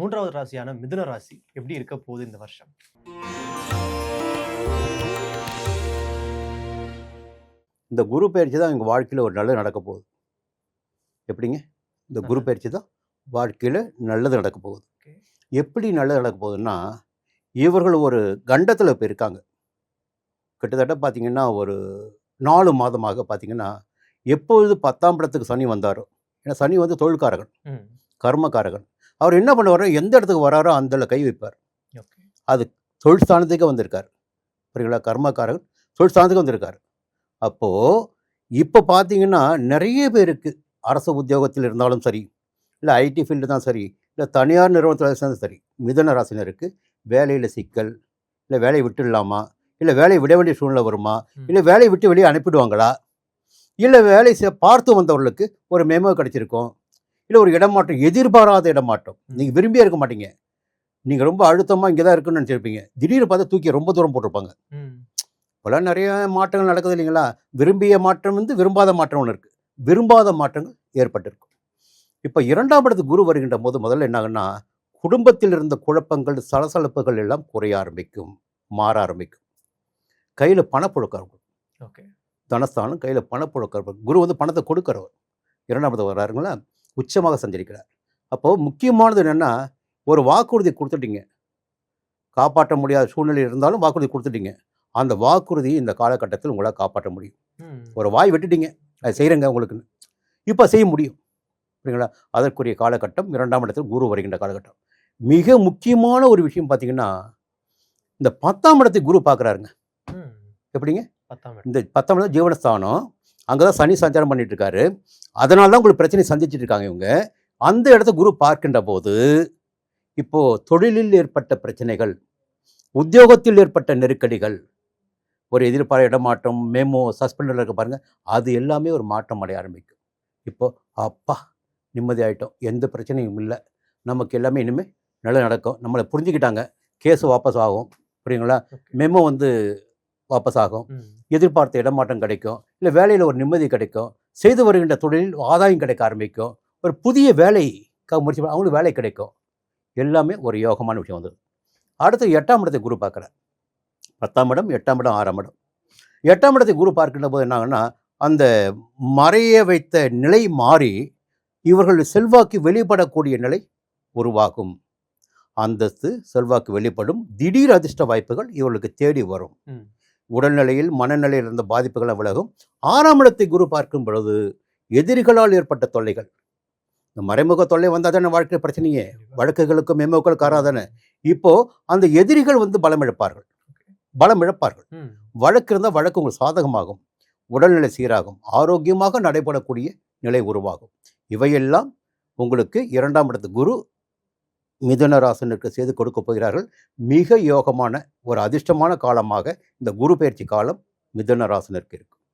மூன்றாவது ராசியான மிதுன ராசி எப்படி இருக்க போகுது இந்த வருஷம்? இந்த குரு பயிற்சி தான் எங்கள் வாழ்க்கையில் ஒரு நல்லது நடக்க போகுது. எப்படிங்க? இந்த குரு பயிற்சி தான் வாழ்க்கையில் நல்லது நடக்க போகுது. எப்படி நல்லது நடக்க போகுதுன்னா, இவர்கள் ஒரு கண்டத்தில் இப்போ இருக்காங்க. கிட்டத்தட்ட பார்த்தீங்கன்னா ஒரு 4 மாதமாக பார்த்தீங்கன்னா, எப்பொழுது 10ஆம் இடத்துக்கு சனி வந்தாரோ, ஏன்னா சனி வந்து தொழில்காரகன், கர்மகாரகன். அவர் என்ன பண்ணுவாரோ, எந்த இடத்துக்கு வராரோ அந்த கை வைப்பார். அது தொழில் ஸ்தானத்துக்கே வந்திருக்கார். புரியுங்களா? கர்மகாரகன் தொழில் ஸ்தானத்துக்கு வந்திருக்கார். அப்போது இப்போ பார்த்தீங்கன்னா நிறைய பேருக்கு அரசு உத்தியோகத்தில் இருந்தாலும் சரி, இல்லை ஐடி ஃபீல்டு தான் சரி, இல்லை தனியார் நிறுவனத்தில் இருந்தாலும் சரி, மிதுன ராசினருக்கு வேலையில் சிக்கல், இல்லை வேலையை விட்டுடலாமா, இல்லை வேலையை விட வேண்டிய சூழ்நிலை வருமா, இல்லை வேலையை விட்டு வெளியே அனுப்பிடுவாங்களா, இல்லை வேலை பார்த்து வந்தவர்களுக்கு ஒரு மெமோ கிடச்சிருக்கும், இல்லை ஒரு இடமாற்றம், எதிர்பாராத இடமாற்றம். நீங்கள் விரும்பியே இருக்க மாட்டீங்க. நீங்கள் ரொம்ப அழுத்தமாக இங்கே தான் இருக்குன்னு நினச்சிருப்பீங்க. திடீர்னு பார்த்தா தூக்கி ரொம்ப தூரம் போட்டிருப்பாங்க. இப்போலாம் நிறைய மாற்றங்கள் நடக்குது இல்லைங்களா? விரும்பிய மாற்றம் வந்து விரும்பாத மாற்றம் ஒன்று இருக்குது. விரும்பாத மாற்றங்கள் ஏற்பட்டிருக்கும். இப்போ 2ஆம் இடத்துக்கு குரு வருகின்ற போது முதல்ல என்னாகுன்னா, குடும்பத்தில் இருந்த குழப்பங்கள், சலசலப்புகள் எல்லாம் குறைய ஆரம்பிக்கும், மாற ஆரம்பிக்கும். கையில் பணப்புழக்கம் இருக்கும். தனஸ்தானம் கையில் பணப்புழக்கம் இருக்கும். குரு வந்து பணத்தை கொடுக்குறவர். 2ஆம் இடத்துக்கு வர்றாருங்களா, உச்சமாக சஞ்சரிக்கிறார். அப்போது முக்கியமானது என்னென்னா, ஒரு வாக்குறுதி கொடுத்துட்டீங்க, காப்பாற்ற முடியாத சூழ்நிலை இருந்தாலும் வாக்குறுதி கொடுத்துட்டீங்க. அந்த வாக்குறுதியை இந்த காலகட்டத்தில் உங்களால் காப்பாற்ற முடியும். ஒரு வாய் விட்டுட்டீங்க, அதை செய்கிறேங்க உங்களுக்குன்னு, இப்போ செய்ய முடியும். சரிங்களா? அதற்குரிய காலகட்டம் 2ஆம் இடத்தில் குரு வருகின்ற காலகட்டம். மிக முக்கியமான ஒரு விஷயம் பார்த்தீங்கன்னா, இந்த 10ஆம் இடத்தை குரு பார்க்குறாருங்க. எப்படிங்க? இந்த 10ஆம் இடம் ஜீவனஸ்தானம், அங்கே தான் சனி சஞ்சாரம் பண்ணிட்டு இருக்காரு. அதனால தான் உங்களுக்கு பிரச்சனை சந்திச்சுட்டு இருக்காங்க இவங்க. அந்த இடத்த குரு பார்க்கின்ற போது இப்போது தொழிலில் ஏற்பட்ட பிரச்சனைகள், உத்தியோகத்தில் ஏற்பட்ட நெருக்கடிகள், ஒரு எதிர்பாராத இடமாற்றம், மெமோ, சஸ்பெண்டில் இருக்க பாருங்கள், அது எல்லாமே ஒரு மாற்றம் அடைய ஆரம்பிக்கும். இப்போது அப்பா நிம்மதி ஆகிட்டோம், எந்த பிரச்சனையும் இல்லை, நமக்கு எல்லாமே இனிமேல் நல்லா நடக்கும், நம்மளை புரிஞ்சுக்கிட்டாங்க, கேஸு வாபஸ் ஆகும். புரியுங்களா? மெமோ வந்து வாபஸ் ஆகும், எதிர்பார்த்த இடமாற்றம் கிடைக்கும், இல்லை வேலையில் ஒரு நிம்மதி கிடைக்கும், செய்து வருகின்ற தொழிலில் ஆதாயம் கிடைக்க ஆரம்பிக்கும், ஒரு புதிய வேலைக்காக முயற்சி அவங்களுக்கு வேலை கிடைக்கும். எல்லாமே ஒரு யோகமான விஷயம் வந்தது. அடுத்து 8ஆம் இடத்தை குரு பார்க்குறார். 10ஆம் இடம், 8ஆம் இடம், 6ஆம் இடம். 8ஆம் இடத்தை குரு பார்க்கின்ற போது என்னாங்கன்னா, அந்த மறைய வைத்த நிலை மாறி இவர்கள் செல்வாக்கு வெளிப்படக்கூடிய நிலை உருவாகும். அந்தஸ்து, செல்வாக்கு வெளிப்படும். திடீர் அதிர்ஷ்ட வாய்ப்புகள் இவர்களுக்கு தேடி வரும். உடல்நிலையில், மனநிலையில் இருந்த பாதிப்புகளை விலகும். 6ஆம் இடத்தை குரு பார்க்கும் பொழுது எதிரிகளால் ஏற்பட்ட தொல்லைகள், இந்த மறைமுக தொல்லை வந்தால் தானே வாழ்க்கை பிரச்சனையே, வழக்குகளுக்கும் மெமோக்கள் காராதானே. இப்போது அந்த எதிரிகள் வந்து பலம் இழப்பார்கள். வழக்கு இருந்தால் வழக்கு உங்களுக்கு சாதகமாகும், உடல்நிலை சீராகும், ஆரோக்கியமாக நடைபெறக்கூடிய நிலை உருவாகும். இவையெல்லாம் உங்களுக்கு 2ஆம் இடத்து குரு மிதுன ராசினருக்கு செய்து கொடுக்க போகிறார்கள். மிக யோகமான ஒரு அதிர்ஷ்டமான காலமாக இந்த குரு பயிற்சி காலம் மிதுன ராசினருக்கு இருக்கும்.